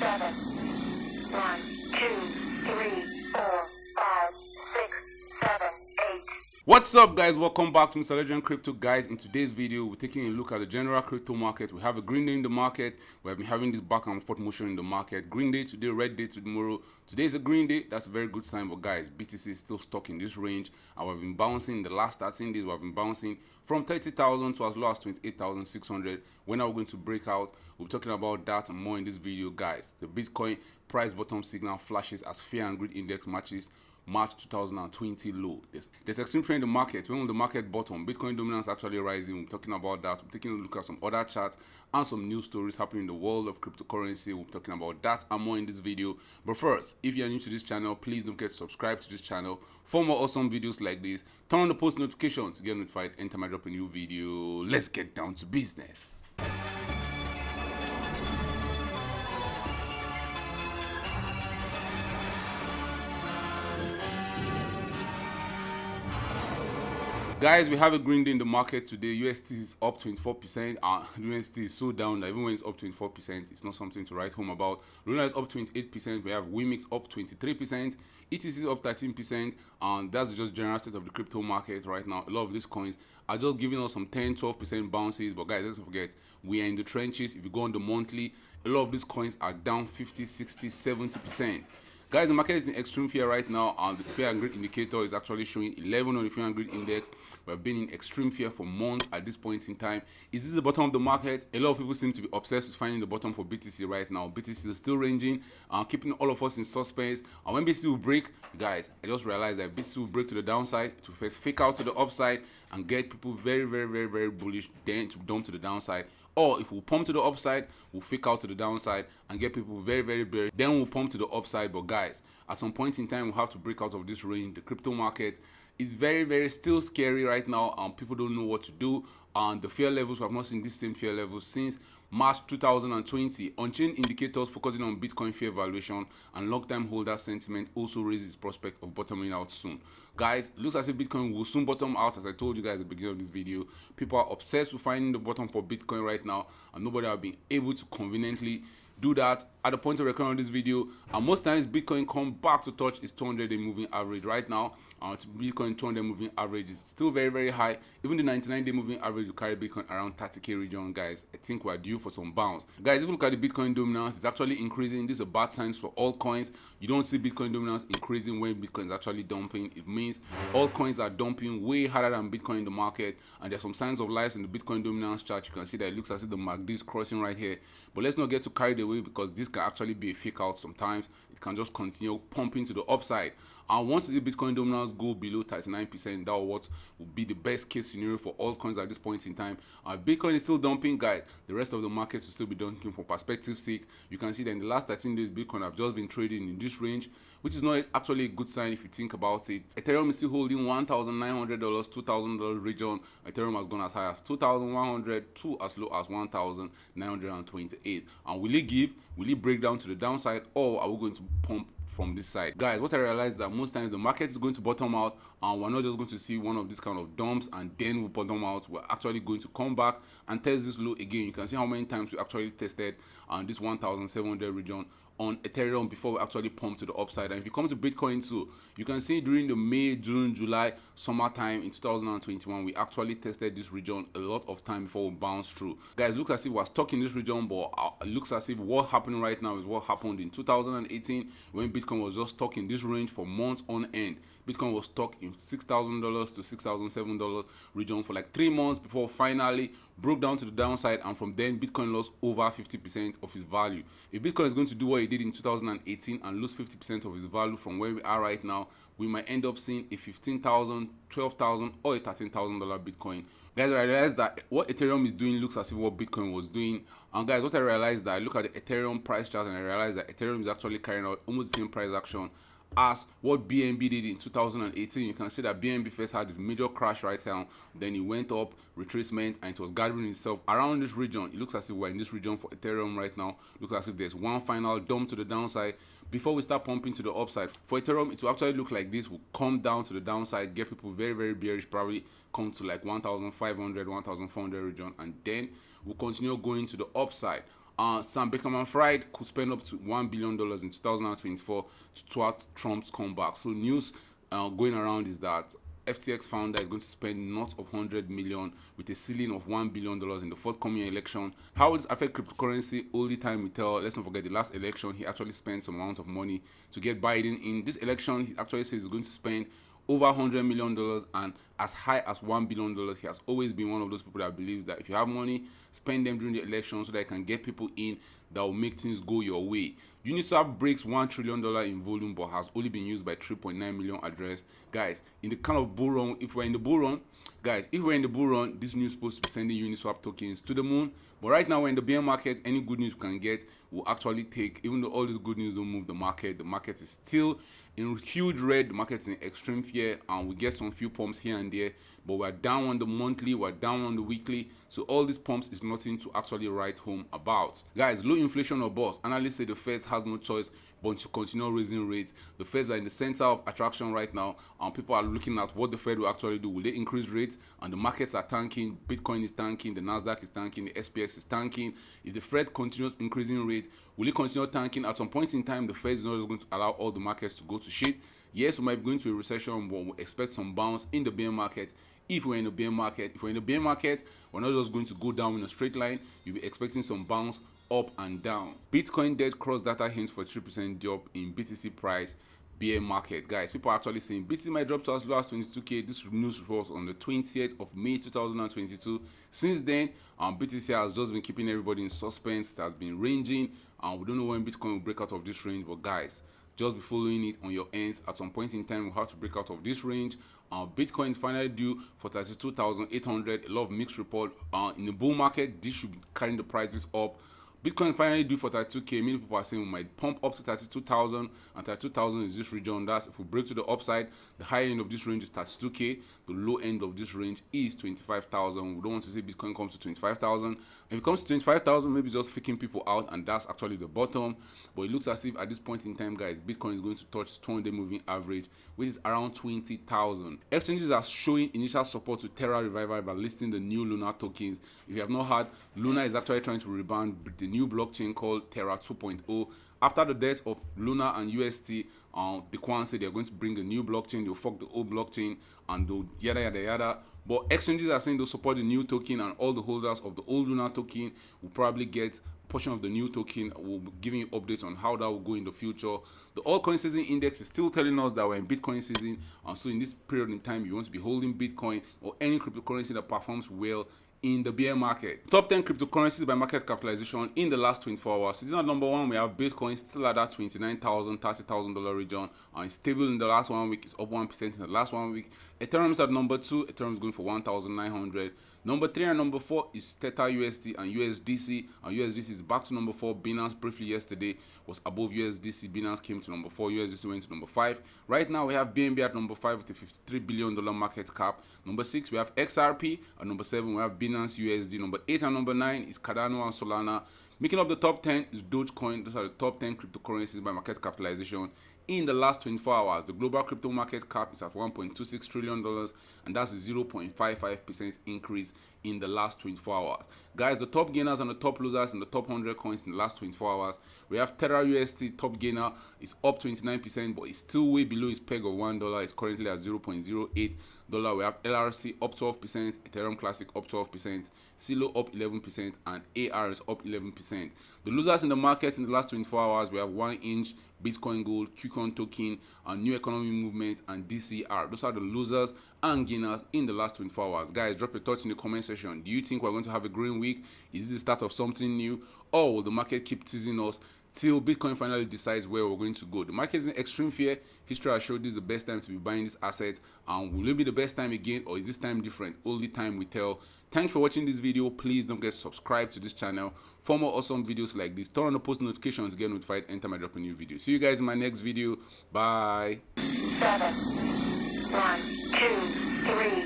7. 1, 2, 3, 4, 5, 6, 7, 8. What's up, guys? Welcome back to Mr. Legend Crypto. Guys, in today's video, we're taking a look at the general crypto market. We have a green day in the market. We have been having this back and forth motion in the market. Green day today, red day tomorrow. Today is a green day. That's a very good sign. But guys, BTC is still stuck in this range. And we've been bouncing in the last 13 days. We've been bouncing from 30,000 to as low as 28,600. When are we going to break out? We'll be talking about that and more in this video, guys. The Bitcoin price bottom signal flashes as fear and greed index matches March 2020 low. There's extreme fear in the market. When will the market bottom? Bitcoin dominance actually rising. We're talking about that. We're taking a look at some other charts and some news stories happening in the world of cryptocurrency. We're talking about that and more in this video. But first, if you're new to this channel, please don't forget to subscribe to this channel for more awesome videos like this. Turn on the post notification to get notified anytime I drop a new video. Let's get down to business. Guys, we have a green day in the market today. UST is up 24%. UST is so down that even when it's up 24%, it's not something to write home about. Luna is up 28%. We have Wimix up 23%. ETC is up 13%. And that's just general state of the crypto market right now. A lot of these coins are just giving us some 10-12% bounces. But guys, don't forget, we are in the trenches. If you go on the monthly, a lot of these coins are down 50, 60, 70%. Guys, the market is in extreme fear right now, and the fear and greed indicator is actually showing 11 on the fear and greed index. We have been in extreme fear for months at this point in time. Is this the bottom of the market? A lot of people seem to be obsessed with finding the bottom for BTC right now. BTC is still ranging, keeping all of us in suspense. And when BTC will break, guys, I just realized that BTC will break to the downside to first fake out to the upside and get people very, very, very, very bullish, then to dump to the downside. Or if we pump to the upside, we'll fake out to the downside and get people very, very bearish. Then we'll pump to the upside. But guys, at some point in time, we'll have to break out of this range. The crypto market is very, very still scary right now. People don't know what to do. And the fear levels, we have not seen this same fear levels since March 2020. On-chain indicators focusing on Bitcoin fair valuation and long-time holder sentiment also raises prospect of bottoming out soon. Guys, it looks as if Bitcoin will soon bottom out. As I told you guys at the beginning of this video, people are obsessed with finding the bottom for Bitcoin right now, and nobody has been able to conveniently do that at the point of recording this video. And most times Bitcoin come back to touch its 200-day moving average. Right now, Bitcoin 200 moving average is still very, very high. Even the 99-day moving average will carry Bitcoin around 30k region. Guys, I think we're due for some bounce. Guys, if you look at the Bitcoin dominance, it's actually increasing. These are bad signs for altcoins. You don't see Bitcoin dominance increasing when Bitcoin is actually dumping. It means altcoins are dumping way harder than Bitcoin in the market. And there's some signs of life in the Bitcoin dominance chart. You can see that it looks as if the MACD is crossing right here. But let's not get too carried away, because this can actually be a fake out sometimes. It can just continue pumping to the upside. And once the Bitcoin dominance go below 39%, that what will be the best case scenario for altcoins at this point in time. Bitcoin is still dumping, guys. The rest of the market will still be dumping for perspective's sake. You can see that in the last 13 days, Bitcoin have just been trading in this range, which is not actually a good sign if you think about it. Ethereum is still holding $1,900, $2,000 region. Ethereum has gone as high as $2,100 to as low as $1,928. And will it break down to the downside, or are we going to pump from this side? Guys, what I realized that most times the market is going to bottom out, and we're not just going to see one of these kind of dumps and then we'll bottom out. We're actually going to come back and test this low again. You can see how many times we actually tested this 1,700 region on Ethereum before we actually pump to the upside. And if you come to Bitcoin too, you can see during the May, June, July, summertime in 2021, we actually tested this region a lot of time before we bounced through. Guys, it looks as if we're stuck in this region, but it looks as if what's happening right now is what happened in 2018 when Bitcoin was just stuck in this range for months on end. Bitcoin was stuck in $6,000 to $6,700 region for like 3 months before finally broke down to the downside, and from then Bitcoin lost over 50% of its value. If Bitcoin is going to do what it did in 2018 and lose 50% of its value from where we are right now, we might end up seeing a $15,000, $12,000 or a $13,000 Bitcoin. Guys, I realized that what Ethereum is doing looks as if what Bitcoin was doing. And guys, what I realized that I look at the Ethereum price chart and I realized that Ethereum is actually carrying out almost the same price action as what BNB did in 2018. You can see that BNB first had this major crash right now, then it went up, retracement, and it was gathering itself around this region. It looks as if we're in this region for Ethereum right now. Looks as if there's one final dump to the downside before we start pumping to the upside. For Ethereum, it will actually look like this. Will come down to the downside, get people very, very bearish, probably come to like 1,500, 1,400 region, and then we'll continue going to the upside. Sam Bankman-Fried could spend up to $1 billion in 2024 to thwart Trump's comeback. So news going around is that FTX founder is going to spend north of $100 million with a ceiling of $1 billion in the forthcoming election. How will this affect cryptocurrency? Only time will tell. Let's not forget the last election, he actually spent some amount of money to get Biden in. This election, he actually says he's going to spend over $100 million and as high as $1 billion. He has always been one of those people that believes that if you have money, spend them during the election so that you can get people in that will make things go your way. Uniswap breaks $1 trillion in volume but has only been used by 3.9 million address. Guys, in the kind of bull run, if we're in the bull run, this news is supposed to be sending Uniswap tokens to the moon. But right now we're in the bear market. Any good news we can get will actually take, even though all this good news don't move the market is still in huge red. The market is in extreme fear, and we get some few pumps here and there, but we're down on the monthly, we're down on the weekly. So all these pumps is nothing to actually write home about. Guys, low inflation or bust. Analysts say the Fed has no choice but to continue raising rates. The Feds are in the center of attraction right now, and people are looking at what the Fed will actually do. Will they increase rates? And the markets are tanking. Bitcoin is tanking, the Nasdaq is tanking, the SPX is tanking. If the Fed continues increasing rates, will it continue tanking? At some point in time, the Fed is not just going to allow all the markets to go to shit. Yes, we might be going to a recession, but we'll expect some bounce in the bear market. If we're in a bear market, we're not just going to go down in a straight line. You'll be expecting some bounce up and down. Bitcoin dead cross data hints for 3% drop in BTC price. Bear market. Guys, people are actually saying BTC might drop to as low as 22k. This news was on the 20th of May 2022. Since then, BTC has just been keeping everybody in suspense. It has been ranging, and we don't know when Bitcoin will break out of this range. But guys, just be following it on your ends. At some point in time, we'll have to break out of this range. Bitcoin is finally due for 32,800. A lot of mixed report. In the bull market, this should be carrying the prices up. Bitcoin finally due for 32k. Many people are saying we might pump up to 32,000, and 32,000 is this region. That's if we break to the upside. The high end of this range is 32k. The low end of this range is 25,000. We don't want to see Bitcoin come to 25,000. If it comes to 25,000, maybe just faking people out, and that's actually the bottom. But it looks as if at this point in time, guys, Bitcoin is going to touch 200 moving average, which is around 20,000. Exchanges are showing initial support to Terra revival by listing the new Luna tokens. If you have not heard, Luna is actually trying to rebound the new blockchain called Terra 2.0. After the death of Luna and UST, the Quan said they're going to bring a new blockchain. They'll fuck the old blockchain and they'll yada yada yada. But exchanges are saying they'll support the new token, and all the holders of the old Luna token will probably get a portion of the new token. We'll be giving you updates on how that will go in the future. The Altcoin season index is still telling us that we're in Bitcoin season, and so in this period in time, you want to be holding Bitcoin or any cryptocurrency that performs well in the bear market. Top 10 cryptocurrencies by market capitalization in the last 24 hours. Season at number 1, we have Bitcoin still at that $29,000, $30,000 region, and it's stable in the last 1 week. It's up 1% in the last 1 week. Ethereum is at number 2. Ethereum is going for 1,900. Number 3 and number 4 is Theta USD and USDC. And USDC is back to number 4. Binance briefly yesterday was above USDC. Binance came to number 4. USDC went to number 5. Right now we have BNB at number 5 with a $53 billion market cap. Number 6 we have XRP. At number 7 we have Binance USD. Number 8 and number 9 is Cardano and Solana. Making up the top 10 is Dogecoin. Those are the top 10 cryptocurrencies by market capitalization in the last 24 hours. The global crypto market cap is at $1.26 trillion, and that's a 0.55% increase in the last 24 hours. Guys, the top gainers and the top losers in the top 100 coins in the last 24 hours. We have Terra USD, top gainer, is up 29%, but it's still way below its peg of $1. It's currently at $0.08. We have LRC up 12%, Ethereum Classic up 12%, CELO up 11%, and AR is up 11%. The losers in the market in the last 24 hours, we have 1inch, Bitcoin Gold, QCon token, and New Economy Movement, and DCR. Those are the losers and gainers in the last 24 hours. Guys, drop your thoughts in the comment section. Do you think we're going to have a green week? Is this the start of something new? Or will the market keep teasing us till Bitcoin finally decides where we're going to go? The market is in extreme fear. History has showed this is the best time to be buying this asset. And will it be the best time again, or is this time different? Only time will tell. Thanks for watching this video. Please don't forget to subscribe to this channel for more awesome videos like this. Turn on the post notifications to get notified anytime I drop a new video. See you guys in my next video. Bye. 7, 1, 2, 3.